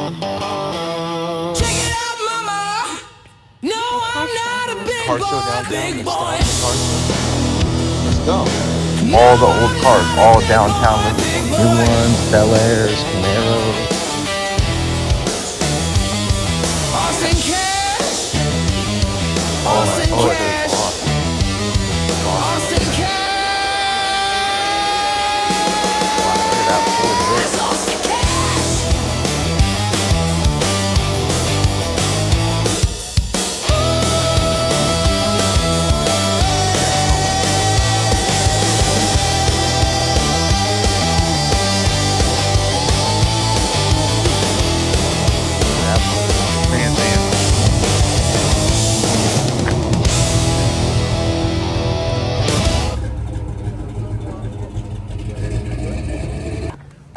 Check it out, mama. No, I'm not a big Car show boy, downtown. big Let's boy. go. All the old cars, all downtown Livermore. New ones, Bel Airs, Camaros. Austin Cash. Austin Oh, Cash. Austin Cash. Look at that Ford Whip. That's Austin Cash. Trans Am.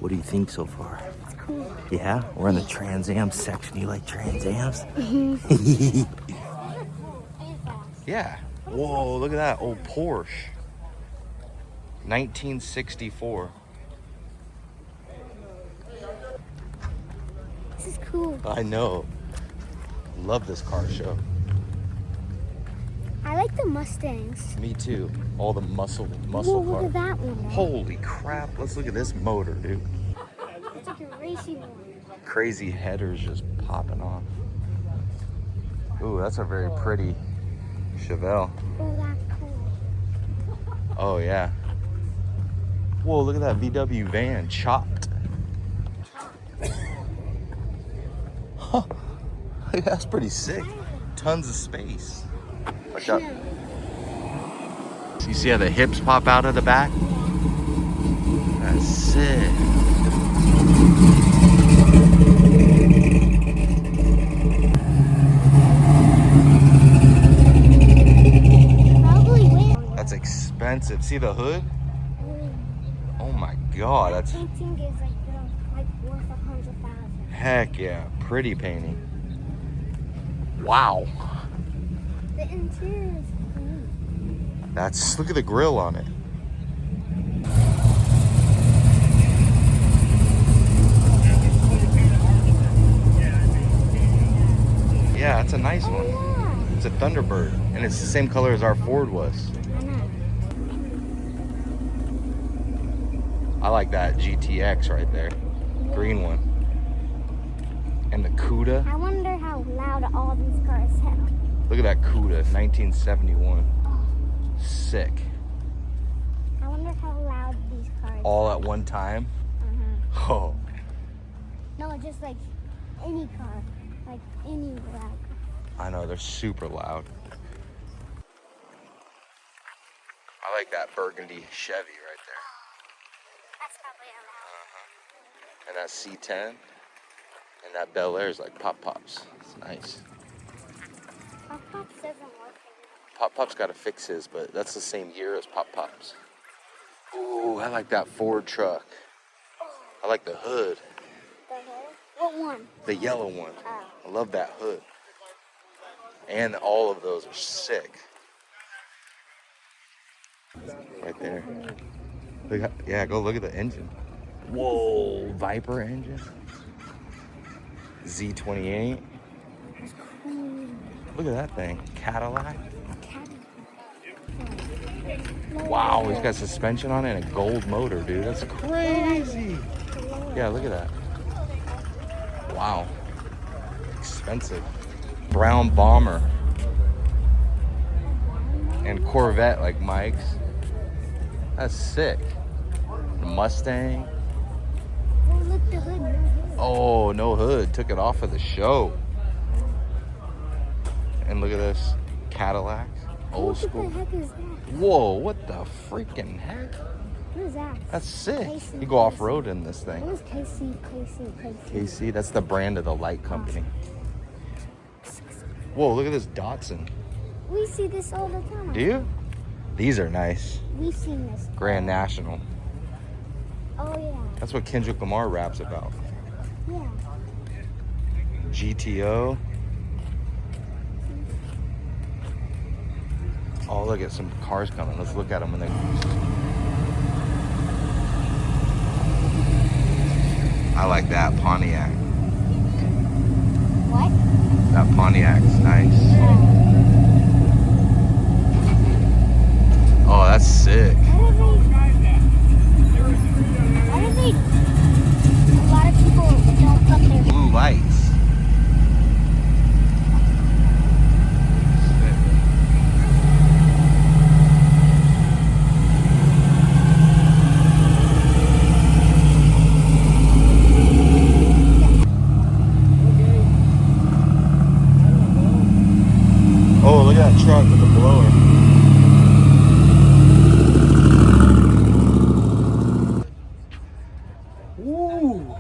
What do you think so far? It's cool. Yeah, we're in the Trans Am section. You like Trans Ams? Yeah. Whoa, look at that old Porsche. 1964. This is cool. I know. Love this car show. I like the Mustangs. Me too. All the muscle Whoa, look cars. at that one. Holy crap. Let's look at this motor, dude. It's like a racing one. Crazy headers just popping off. Ooh, that's a very pretty Chevelle. Oh, that's cool. Oh, yeah. Whoa, look at that VW van, chopped. Huh. That's pretty sick. Tons of space. Watch out. You see how the hips pop out of the back? That's sick. Probably win. That's expensive. See the hood? Oh my God, that's Painting is like worth 100,000. heck yeah, pretty painting. Wow, The interior is clean. that's look at the grill on it. Yeah, that's a nice Oh, one. yeah. It's a Thunderbird, and it's the same color as our Ford was. I know. I like that GTX right there, green one, and the Cuda. I wonder how loud all these cars sound. Look at that Cuda, 1971. Sick. I wonder how loud these cars All at one time. Uh-huh. Oh, No, just like any car. Like any loud car. I know, they're super loud. I like that burgundy Chevy right there. That's probably a loud. And that C10 and that Bel Air is like Pop Pops. It's nice. Our Pops doesn't work anymore. Pop Pop's got to fix his, but that's the same year as Pop Pops. Ooh, I like that Ford truck. I like the hood, The hood? What one? the yellow one. Oh. I love that hood. And all of those are sick. Right there. Look, yeah, go look at the engine. Whoa, Viper engine. Z28. That's cool. Look at that thing. Cadillac. Cat. Wow, he's got suspension on it and a gold motor, dude. That's crazy. Yeah, look at that. Wow. Expensive. Brown Bomber. And Corvette like Mike's. That's sick. The Mustang. Oh, look, the hood. No hood. Oh, no hood. Took it off of the show. And look at this. Cadillac. Old school. What the heck is that? Whoa, what the freaking heck? What is that? That's sick. Casey. You go off-road in this thing. What is KC? KC, that's the brand of the light company. Whoa, look at this Datsun. We see this all the time. Do you? These are nice. We've seen this. Grand National. Oh, yeah. That's what Kendrick Lamar raps about. Yeah. GTO. Oh, look at some cars coming. Let's look at them when they... I like that Pontiac. Pontiac's nice. Oh, that's sick. Why do they, a lot of people don't put their Blue lights. Oh, look at that truck with the blower. Ooh.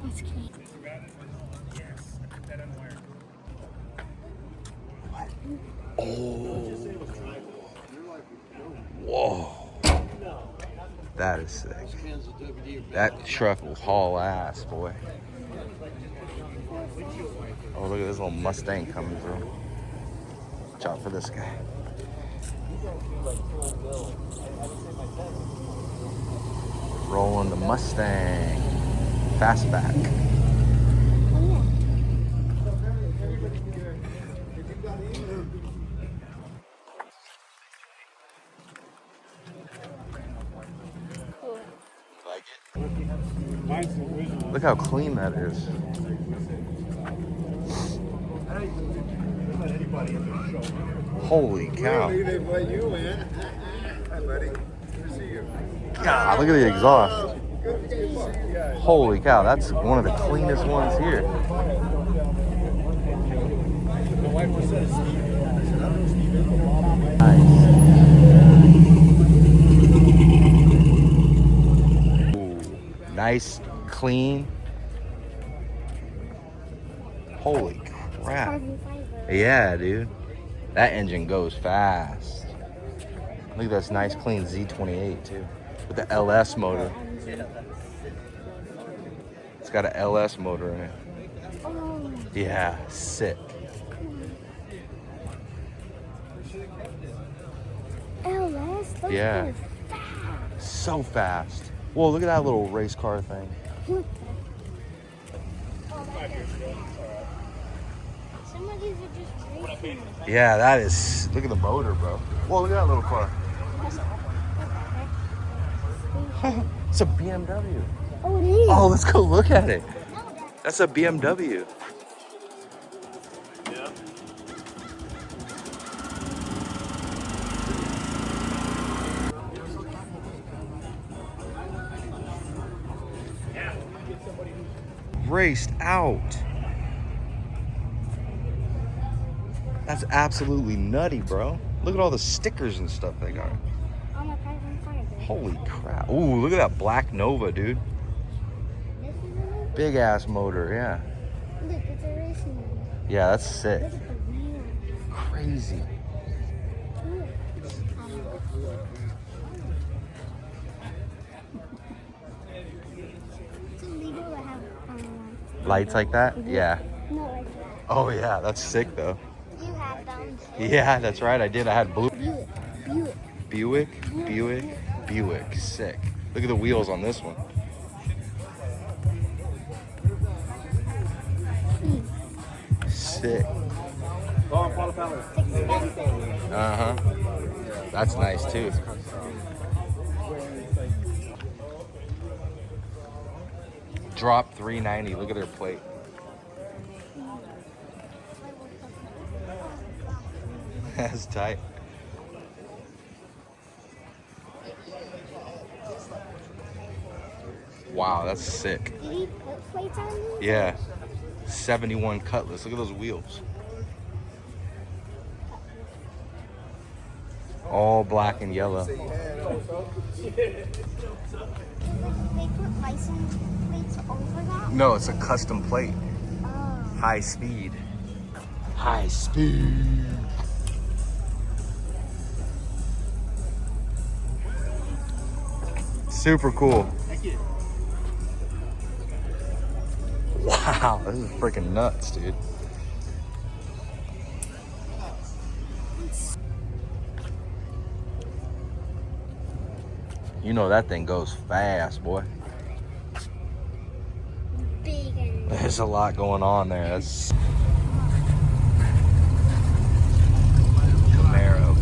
That's cute. Oh. Whoa. That is sick. That truck will haul ass, boy. Oh, look at this little Mustang coming through. Watch out for this guy. Rolling the Mustang. Fastback. Like it? Look how clean that is. Holy cow. God, look at the exhaust. Holy cow, that's one of the cleanest ones here. Nice. Ooh, nice, clean. Holy crap. Yeah, dude. That engine goes fast. Look at this nice, clean Z28 too. With the LS motor. It's got an LS motor in it. Oh. Yeah, sick. LS? Those Yeah. go fast. So fast. Whoa, look at that little race car thing. Some of these are just racing. Yeah, that is. Look at the motor, bro. Whoa, look at that little car. It's a BMW. Oh, it is. Oh, let's go look at it. That's a BMW. Raced out. That's absolutely nutty, bro. Look at all the stickers and stuff they got. On the price on fire. Holy crap. Ooh, look at that black Nova, dude. This is a Big ass motor, yeah. look, it's a racing one. Yeah, that's sick. Look at the wheel. Crazy. Look. It's illegal to have Lights like that? Yeah. no like that. Oh, yeah, that's sick, though. You have them. Yeah, that's right. I did. I had blue. Buick. Buick. Sick. Look at the wheels on this one. Sick. It's expensive. Uh-huh. That's nice, too. Drop $390. Look at their plate. That's tight. Wow, that's sick. Did he put plates on you? Yeah. 71 Cutlass. Look at those wheels. All black and yellow. They put license plates over that? No, it's a custom plate. Oh. High speed. High speed. Super cool. Wow, this is freaking nuts, dude. You know that thing goes fast, boy. Big and There's a lot going on there. That's Camaro.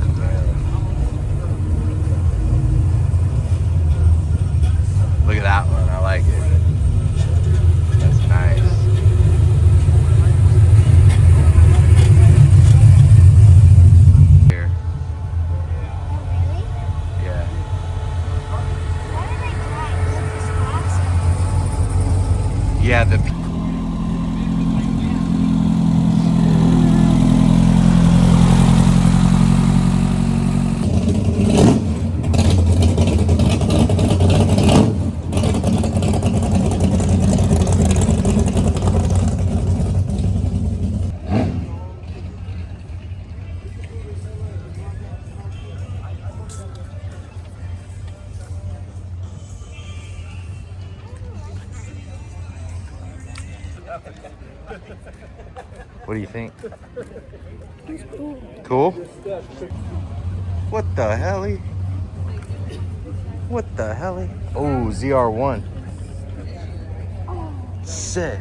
Look at that one. I like it. That's nice. Here. Yeah. Yeah, the What do you think? It's cool. Cool? What the hell? What the hell? Oh, ZR1. Sick.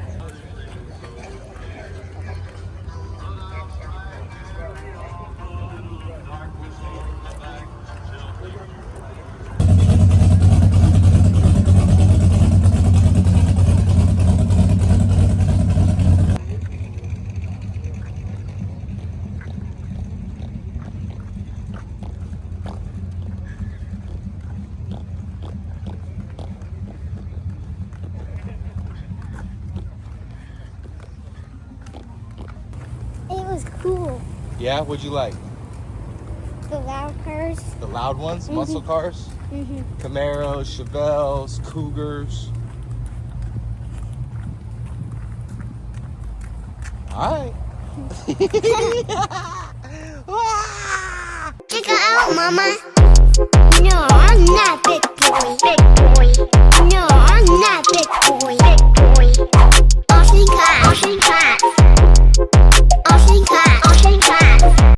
It was cool. Yeah, what'd you like? The loud cars. The loud ones? Muscle cars? Mm-hmm. Camaros, Chevelles, Cougars. All right. Check it out, Mama.